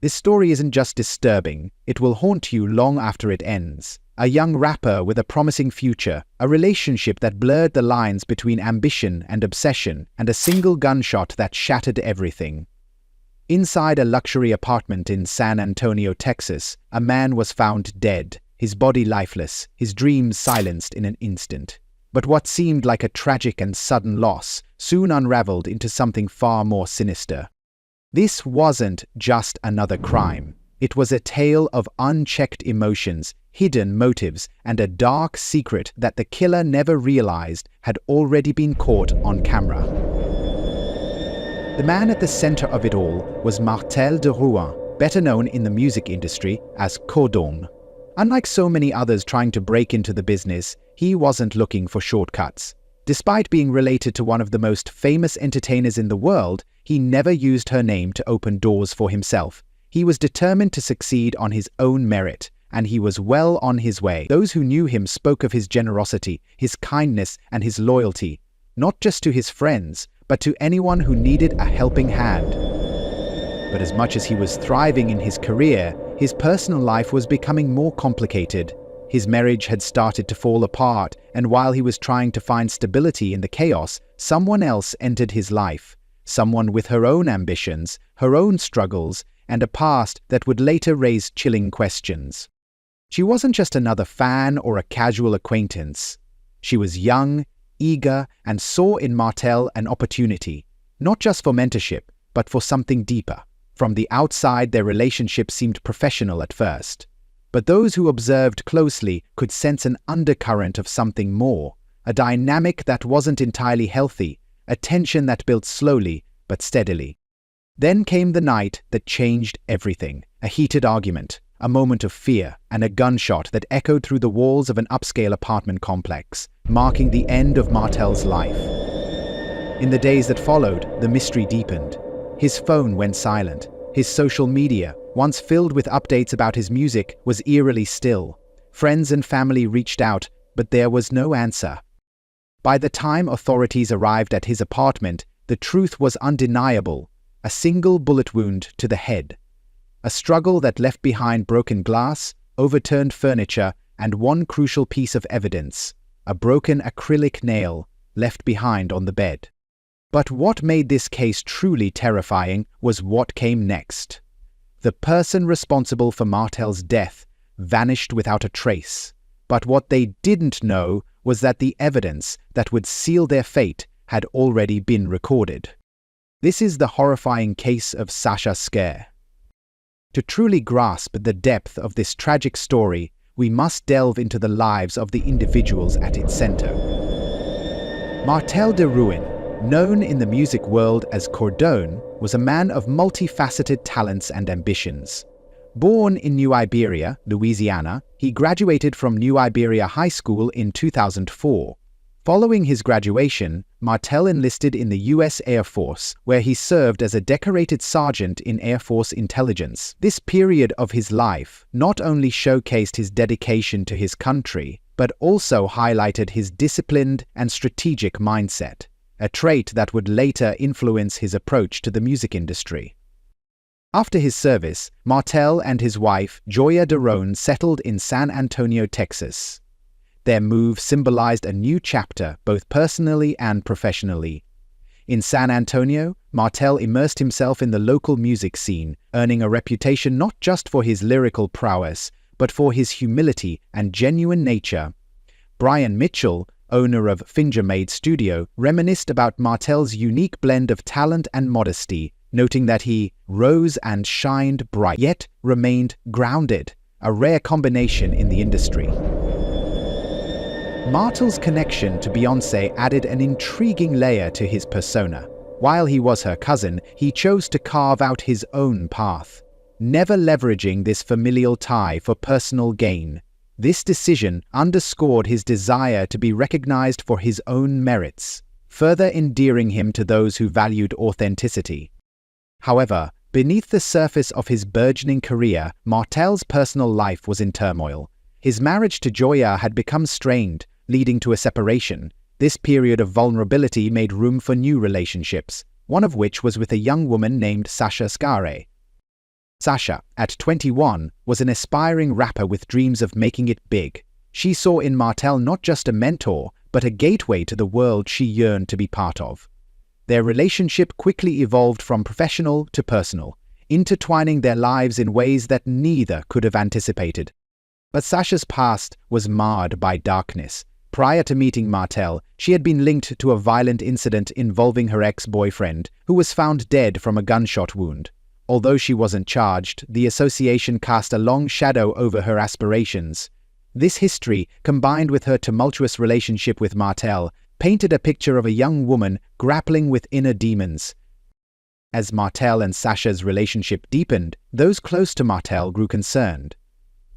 This story isn't just disturbing, it will haunt you long after it ends. A young rapper with a promising future, a relationship that blurred the lines between ambition and obsession, and a single gunshot that shattered everything. Inside a luxury apartment in San Antonio, Texas, a man was found dead, his body lifeless, his dreams silenced in an instant. But what seemed like a tragic and sudden loss soon unraveled into something far more sinister. This wasn't just another crime. It was a tale of unchecked emotions, hidden motives, and a dark secret that the killer never realized had already been caught on camera. The man at the center of it all was Martell DeRuan, better known in the music industry as Cordon. Unlike so many others trying to break into the business, he wasn't looking for shortcuts. Despite being related to one of the most famous entertainers in the world, he never used her name to open doors for himself. He was determined to succeed on his own merit, and he was well on his way. Those who knew him spoke of his generosity, his kindness, and his loyalty, not just to his friends, but to anyone who needed a helping hand. But as much as he was thriving in his career, his personal life was becoming more complicated. His marriage had started to fall apart, and while he was trying to find stability in the chaos, someone else entered his life. Someone with her own ambitions, her own struggles, and a past that would later raise chilling questions. She wasn't just another fan or a casual acquaintance. She was young, eager, and saw in Martell an opportunity, not just for mentorship, but for something deeper. From the outside, their relationship seemed professional at first. But those who observed closely could sense an undercurrent of something more, a dynamic that wasn't entirely healthy, a tension that built slowly but steadily. Then came the night that changed everything, a heated argument, a moment of fear, and a gunshot that echoed through the walls of an upscale apartment complex, marking the end of Martell's life. In the days that followed, the mystery deepened. His phone went silent. His social media, once filled with updates about his music, was eerily still. Friends and family reached out, but there was no answer. By the time authorities arrived at his apartment, the truth was undeniable: a single bullet wound to the head. A struggle that left behind broken glass, overturned furniture, and one crucial piece of evidence: a broken acrylic nail left behind on the bed. But what made this case truly terrifying was what came next. The person responsible for Martell's death vanished without a trace. But what they didn't know was that the evidence that would seal their fate had already been recorded. This is the horrifying case of Sasha Scare. To truly grasp the depth of this tragic story, we must delve into the lives of the individuals at its center. Martell DeRuan, known in the music world as Cordon, was a man of multifaceted talents and ambitions. Born in New Iberia, Louisiana, he graduated from New Iberia High School in 2004. Following his graduation, Martell enlisted in the U.S. Air Force, where he served as a decorated sergeant in Air Force intelligence. This period of his life not only showcased his dedication to his country, but also highlighted his disciplined and strategic mindset, a trait that would later influence his approach to the music industry. After his service, Martell and his wife, Joya DeRuan, settled in San Antonio, Texas. Their move symbolized a new chapter, both personally and professionally. In San Antonio, Martell immersed himself in the local music scene, earning a reputation not just for his lyrical prowess, but for his humility and genuine nature. Brian Mitchell, owner of Finger Made Studio, reminisced about Martell's unique blend of talent and modesty, noting that he rose and shined bright, yet remained grounded, a rare combination in the industry. Martell's connection to Beyoncé added an intriguing layer to his persona. While he was her cousin, he chose to carve out his own path, never leveraging this familial tie for personal gain. This decision underscored his desire to be recognized for his own merits, further endearing him to those who valued authenticity. However, beneath the surface of his burgeoning career, Martell's personal life was in turmoil. His marriage to Joya had become strained, leading to a separation. This period of vulnerability made room for new relationships, one of which was with a young woman named Sasha Scare. Sasha, at 21, was an aspiring rapper with dreams of making it big. She saw in Martell not just a mentor, but a gateway to the world she yearned to be part of. Their relationship quickly evolved from professional to personal, intertwining their lives in ways that neither could have anticipated. But Sasha's past was marred by darkness. Prior to meeting Martell, she had been linked to a violent incident involving her ex-boyfriend, who was found dead from a gunshot wound. Although she wasn't charged, the association cast a long shadow over her aspirations. This history, combined with her tumultuous relationship with Martell, painted a picture of a young woman grappling with inner demons. As Martell and Sasha's relationship deepened, those close to Martell grew concerned.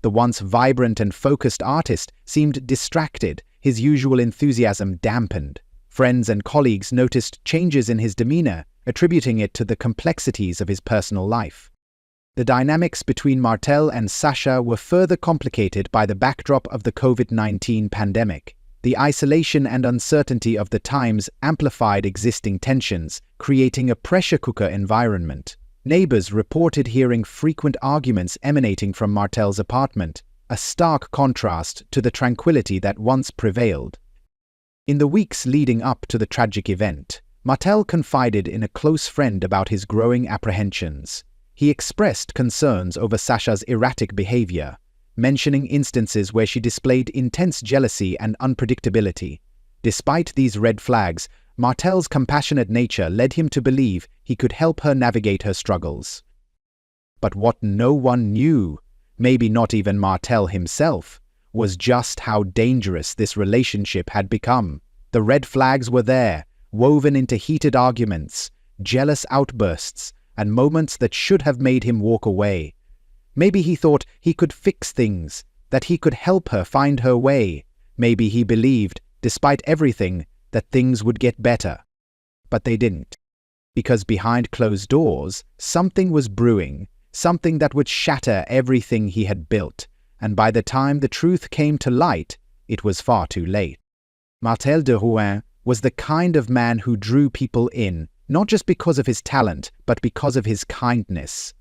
The once vibrant and focused artist seemed distracted, his usual enthusiasm dampened. Friends and colleagues noticed changes in his demeanor, attributing it to the complexities of his personal life. The dynamics between Martell and Sasha were further complicated by the backdrop of the COVID-19 pandemic. The isolation and uncertainty of the times amplified existing tensions, creating a pressure cooker environment. Neighbors reported hearing frequent arguments emanating from Martell's apartment, a stark contrast to the tranquility that once prevailed. In the weeks leading up to the tragic event, Martell confided in a close friend about his growing apprehensions. He expressed concerns over Sasha's erratic behavior, mentioning instances where she displayed intense jealousy and unpredictability. Despite these red flags, Martell's compassionate nature led him to believe he could help her navigate her struggles. But what no one knew, maybe not even Martell himself, was just how dangerous this relationship had become. The red flags were there, woven into heated arguments, jealous outbursts, and moments that should have made him walk away. Maybe he thought he could fix things, that he could help her find her way. Maybe he believed, despite everything, that things would get better. But they didn't. Because behind closed doors, something was brewing, something that would shatter everything he had built, and by the time the truth came to light, it was far too late. Martell DeRuan was the kind of man who drew people in, not just because of his talent, but because of his kindness.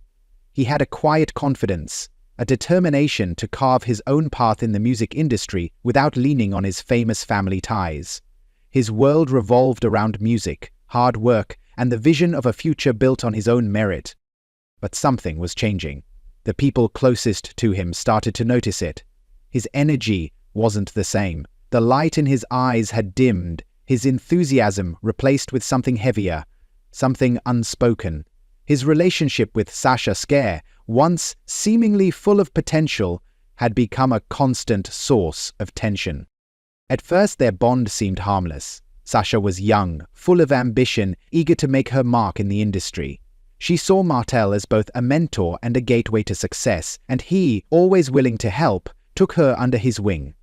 He had a quiet confidence, a determination to carve his own path in the music industry without leaning on his famous family ties. His world revolved around music, hard work, and the vision of a future built on his own merit. But something was changing. The people closest to him started to notice it. His energy wasn't the same. The light in his eyes had dimmed, his enthusiasm replaced with something heavier, something unspoken. His relationship with Sasha Scare, once seemingly full of potential, had become a constant source of tension. At first their bond seemed harmless. Sasha was young, full of ambition, eager to make her mark in the industry. She saw Martell as both a mentor and a gateway to success, and he, always willing to help, took her under his wing.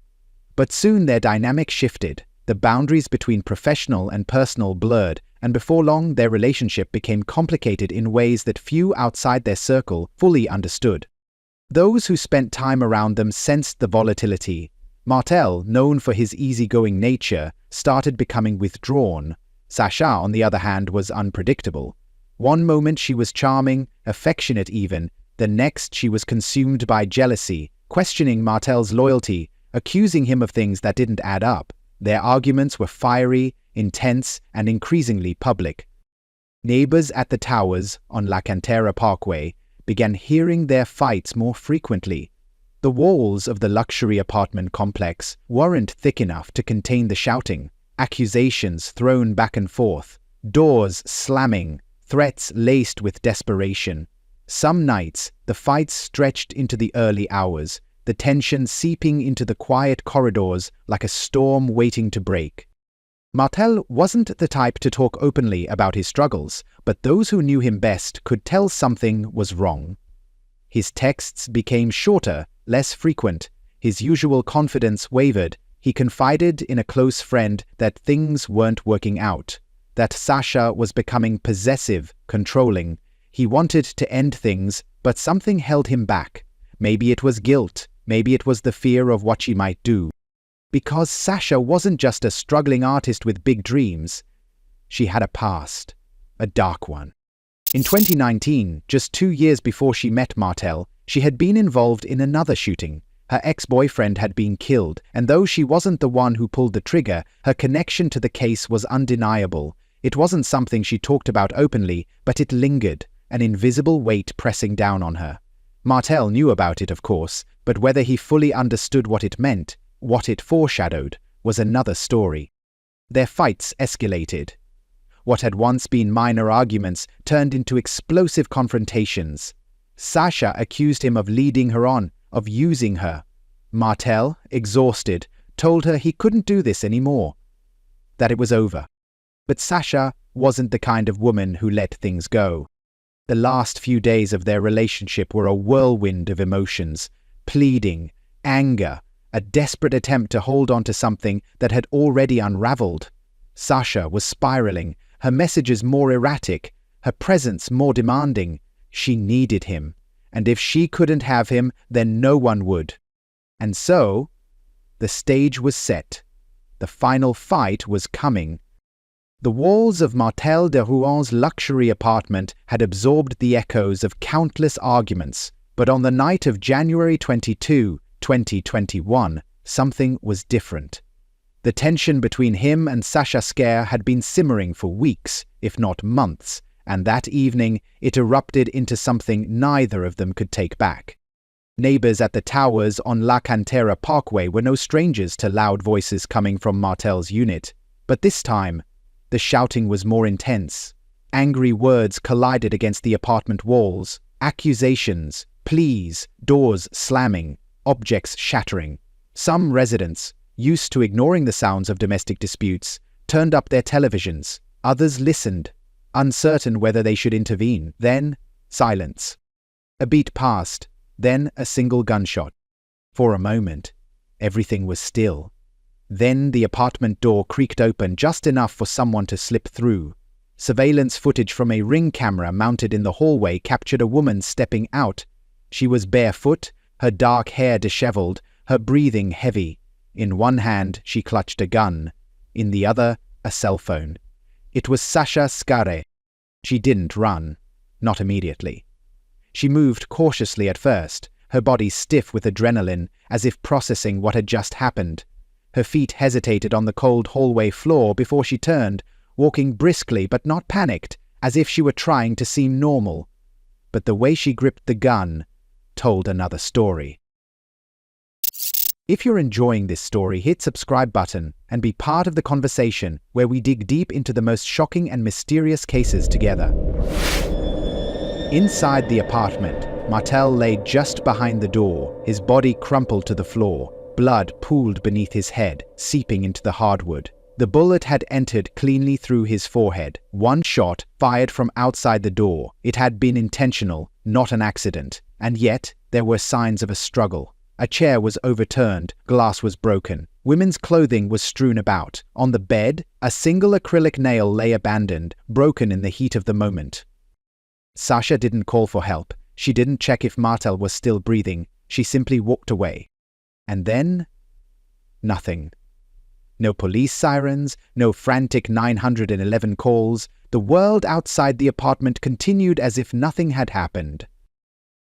But soon their dynamic shifted. The boundaries between professional and personal blurred, and before long their relationship became complicated in ways that few outside their circle fully understood. Those who spent time around them sensed the volatility. Martell, known for his easygoing nature, started becoming withdrawn. Sasha, on the other hand, was unpredictable. One moment she was charming, affectionate even, the next she was consumed by jealousy, questioning Martell's loyalty, accusing him of things that didn't add up. Their arguments were fiery, intense, and increasingly public. Neighbors at the towers on La Cantera Parkway began hearing their fights more frequently. The walls of the luxury apartment complex weren't thick enough to contain the shouting, accusations thrown back and forth, doors slamming, threats laced with desperation. Some nights, the fights stretched into the early hours, the tension seeping into the quiet corridors like a storm waiting to break. Martell wasn't the type to talk openly about his struggles, but those who knew him best could tell something was wrong. His texts became shorter, less frequent. His usual confidence wavered. He confided in a close friend that things weren't working out, that Sasha was becoming possessive, controlling. He wanted to end things, but something held him back. Maybe it was guilt. Maybe it was the fear of what she might do. Because Sasha wasn't just a struggling artist with big dreams. She had a past, a dark one. In 2019, just 2 years before she met Martell, she had been involved in another shooting. Her ex-boyfriend had been killed, and though she wasn't the one who pulled the trigger, her connection to the case was undeniable. It wasn't something she talked about openly, but it lingered, an invisible weight pressing down on her. Martell knew about it, of course, but whether he fully understood what it meant, what it foreshadowed, was another story. Their fights escalated. What had once been minor arguments turned into explosive confrontations. Sasha accused him of leading her on, of using her. Martell, exhausted, told her he couldn't do this anymore, that it was over. But Sasha wasn't the kind of woman who let things go. The last few days of their relationship were a whirlwind of emotions, pleading, anger, a desperate attempt to hold on to something that had already unraveled. Sasha was spiraling, her messages more erratic, her presence more demanding. She needed him, and if she couldn't have him, then no one would. And so, the stage was set. The final fight was coming. The walls of Martell DeRuan's luxury apartment had absorbed the echoes of countless arguments, but on the night of January 22, 2021, something was different. The tension between him and Sasha Scare had been simmering for weeks, if not months, and that evening it erupted into something neither of them could take back. Neighbors at the towers on La Cantera Parkway were no strangers to loud voices coming from Martell's unit, but this time, the shouting was more intense. Angry words collided against the apartment walls, accusations, pleas, doors slamming, objects shattering. Some residents, used to ignoring the sounds of domestic disputes, turned up their televisions. Others listened, uncertain whether they should intervene. Then, silence. A beat passed, then a single gunshot. For a moment, everything was still. Then the apartment door creaked open just enough for someone to slip through. Surveillance footage from a Ring camera mounted in the hallway captured a woman stepping out. She was barefoot, her dark hair disheveled, her breathing heavy. In one hand, she clutched a gun. In the other, a cell phone. It was Sasha Scare. She didn't run. Not immediately. She moved cautiously at first, her body stiff with adrenaline, as if processing what had just happened. Her feet hesitated on the cold hallway floor before she turned, walking briskly but not panicked, as if she were trying to seem normal. But the way she gripped the gun told another story. If you're enjoying this story, hit subscribe button and be part of the conversation where we dig deep into the most shocking and mysterious cases together. Inside the apartment, Martell lay just behind the door, his body crumpled to the floor. Blood pooled beneath his head, seeping into the hardwood. The bullet had entered cleanly through his forehead. One shot, fired from outside the door. It had been intentional, not an accident. And yet, there were signs of a struggle. A chair was overturned, glass was broken. Women's clothing was strewn about. On the bed, a single acrylic nail lay abandoned, broken in the heat of the moment. Sasha didn't call for help. She didn't check if Martell was still breathing. She simply walked away. And then, nothing. No police sirens, no frantic 911 calls. The world outside the apartment continued as if nothing had happened.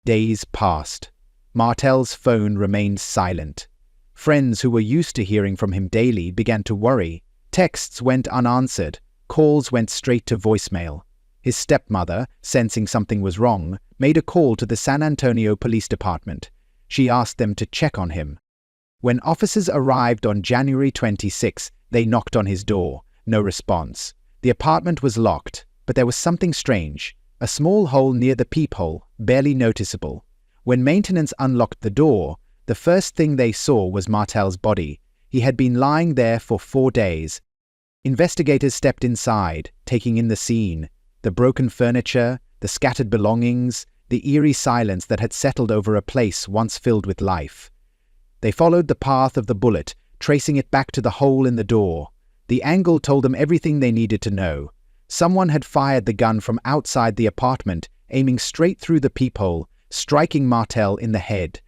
Days passed. Martell's phone remained silent. Friends who were used to hearing from him daily began to worry. Texts went unanswered. Calls went straight to voicemail. His stepmother, sensing something was wrong, made a call to the San Antonio Police Department. She asked them to check on him. When officers arrived on January 26, they knocked on his door. No response. The apartment was locked, but there was something strange. A small hole near the peephole, barely noticeable. When maintenance unlocked the door, the first thing they saw was Martell's body. He had been lying there for 4 days. Investigators stepped inside, taking in the scene. The broken furniture, the scattered belongings, the eerie silence that had settled over a place once filled with life. They followed the path of the bullet, tracing it back to the hole in the door. The angle told them everything they needed to know. Someone had fired the gun from outside the apartment, aiming straight through the peephole, striking Martell in the head.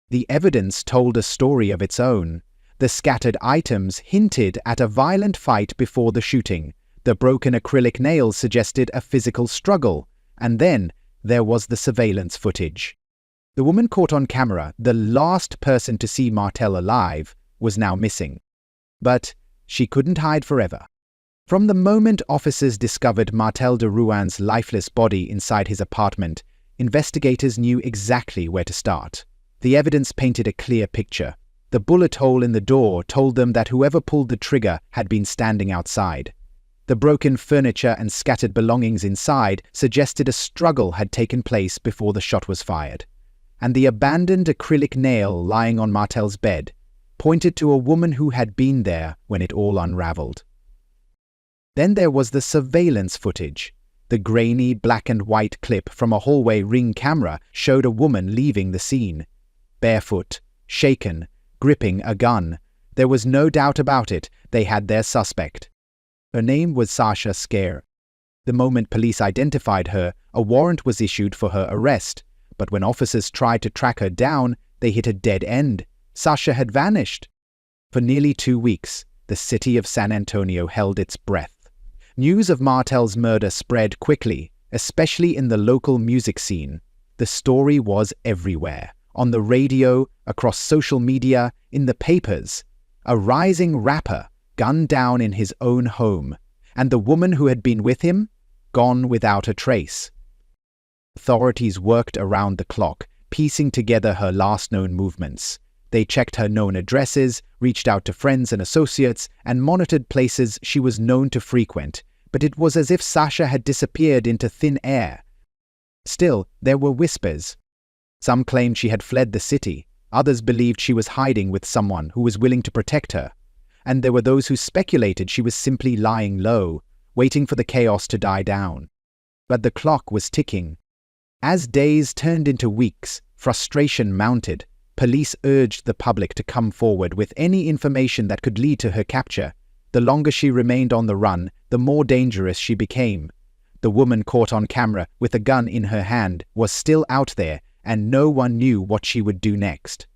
The evidence told a story of its own. The scattered items hinted at a violent fight before the shooting. The broken acrylic nails suggested a physical struggle. And then there was the surveillance footage. The woman caught on camera, the last person to see Martell alive, was now missing. But she couldn't hide forever. From the moment officers discovered Martell DeRuan's lifeless body inside his apartment, investigators knew exactly where to start. The evidence painted a clear picture. The bullet hole in the door told them that whoever pulled the trigger had been standing outside. The broken furniture and scattered belongings inside suggested a struggle had taken place before the shot was fired. And the abandoned acrylic nail lying on Martell's bed pointed to a woman who had been there when it all unraveled. Then there was the surveillance footage. The grainy black and white clip from a hallway Ring camera showed a woman leaving the scene. Barefoot, shaken, gripping a gun. There was no doubt about it, they had their suspect. Her name was Sasha Scare. The moment police identified her, a warrant was issued for her arrest. But when officers tried to track her down, they hit a dead end. Sasha had vanished. For nearly 2 weeks, the city of San Antonio held its breath. News of Martell's murder spread quickly, especially in the local music scene. The story was everywhere. On the radio, across social media, in the papers. A rising rapper, gunned down in his own home, and the woman who had been with him, gone without a trace. Authorities worked around the clock, piecing together her last known movements. They checked her known addresses, reached out to friends and associates, and monitored places she was known to frequent, but it was as if Sasha had disappeared into thin air. Still, there were whispers. Some claimed she had fled the city, others believed she was hiding with someone who was willing to protect her. And there were those who speculated she was simply lying low, waiting for the chaos to die down. But the clock was ticking. As days turned into weeks, frustration mounted. Police urged the public to come forward with any information that could lead to her capture. The longer she remained on the run, the more dangerous she became. The woman caught on camera with a gun in her hand was still out there, and no one knew what she would do next.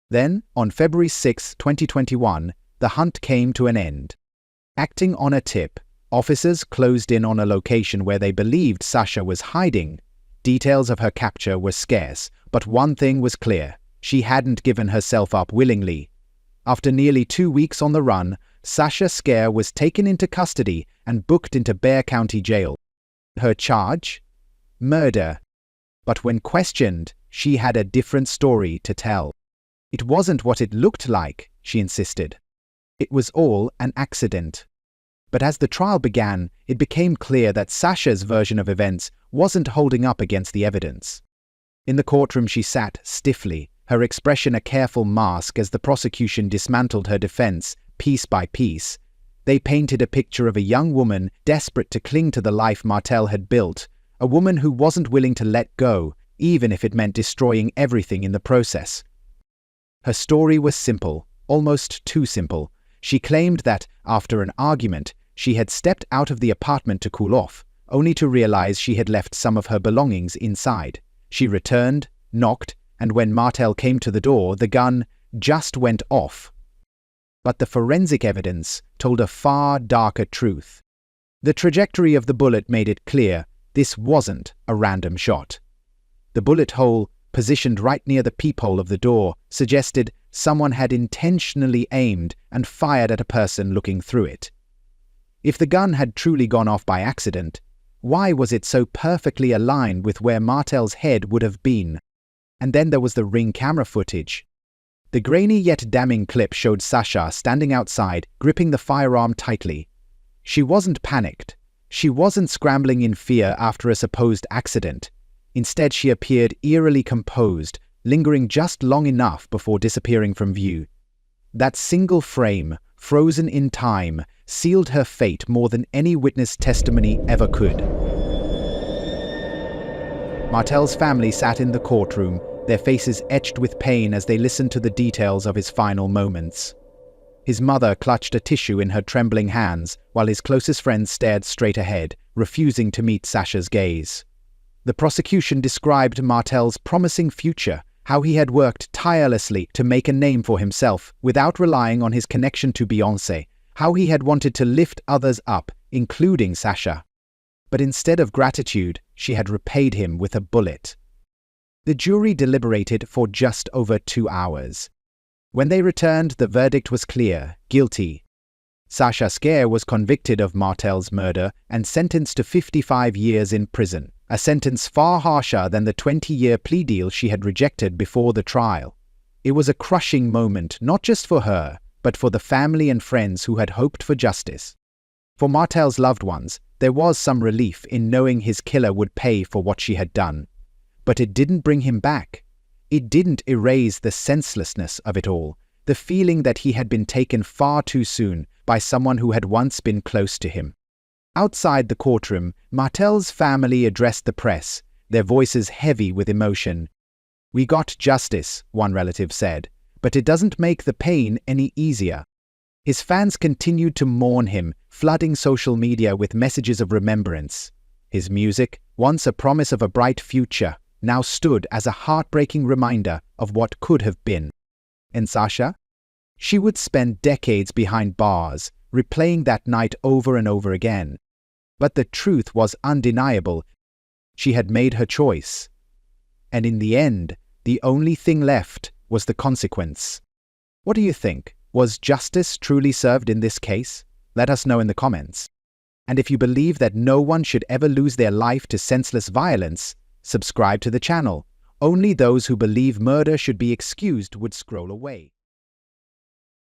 Then, on February 6, 2021, the hunt came to an end. Acting on a tip, officers closed in on a location where they believed Sasha was hiding. Details of her capture were scarce, but one thing was clear. She hadn't given herself up willingly. After nearly 2 weeks on the run, Sasha Scare was taken into custody and booked into Bexar County Jail. Her charge? Murder. But when questioned, she had a different story to tell. It wasn't what it looked like, she insisted. It was all an accident. But as the trial began, it became clear that Sasha's version of events wasn't holding up against the evidence. In the courtroom she sat stiffly, her expression a careful mask as the prosecution dismantled her defense, piece by piece. They painted a picture of a young woman desperate to cling to the life Martell had built, a woman who wasn't willing to let go, even if it meant destroying everything in the process. Her story was simple, almost too simple. She claimed that, after an argument, she had stepped out of the apartment to cool off, only to realize she had left some of her belongings inside. She returned, knocked, and when Martell came to the door, the gun just went off. But the forensic evidence told a far darker truth. The trajectory of the bullet made it clear this wasn't a random shot. The bullet hole, positioned right near the peephole of the door, suggested someone had intentionally aimed and fired at a person looking through it. If the gun had truly gone off by accident, why was it so perfectly aligned with where Martell's head would have been? And then there was the Ring camera footage. The grainy yet damning clip showed Sasha standing outside, gripping the firearm tightly. She wasn't panicked. She wasn't scrambling in fear after a supposed accident. Instead, she appeared eerily composed, lingering just long enough before disappearing from view. That single frame, frozen in time, sealed her fate more than any witness testimony ever could. Martell's family sat in the courtroom, their faces etched with pain as they listened to the details of his final moments. His mother clutched a tissue in her trembling hands, while his closest friends stared straight ahead, refusing to meet Sasha's gaze. The prosecution described Martell's promising future, how he had worked tirelessly to make a name for himself without relying on his connection to Beyoncé, how he had wanted to lift others up, including Sasha. But instead of gratitude, she had repaid him with a bullet. The jury deliberated for just over 2 hours. When they returned, the verdict was clear: guilty. Sasha Scare was convicted of Martell's murder and sentenced to 55 years in prison, a sentence far harsher than the 20-year plea deal she had rejected before the trial. It was a crushing moment, not just for her, but for the family and friends who had hoped for justice. For Martell's loved ones, there was some relief in knowing his killer would pay for what she had done. But it didn't bring him back. It didn't erase the senselessness of it all, the feeling that he had been taken far too soon by someone who had once been close to him. Outside the courtroom, Martell's family addressed the press, their voices heavy with emotion. "We got justice," one relative said, "but it doesn't make the pain any easier." His fans continued to mourn him, flooding social media with messages of remembrance. His music, once a promise of a bright future, now stood as a heartbreaking reminder of what could have been. And Sasha? She would spend decades behind bars, replaying that night over and over again. But the truth was undeniable. She had made her choice. And in the end, the only thing left was the consequence. What do you think? Was justice truly served in this case? Let us know in the comments. And if you believe that no one should ever lose their life to senseless violence, subscribe to the channel. Only those who believe murder should be excused would scroll away.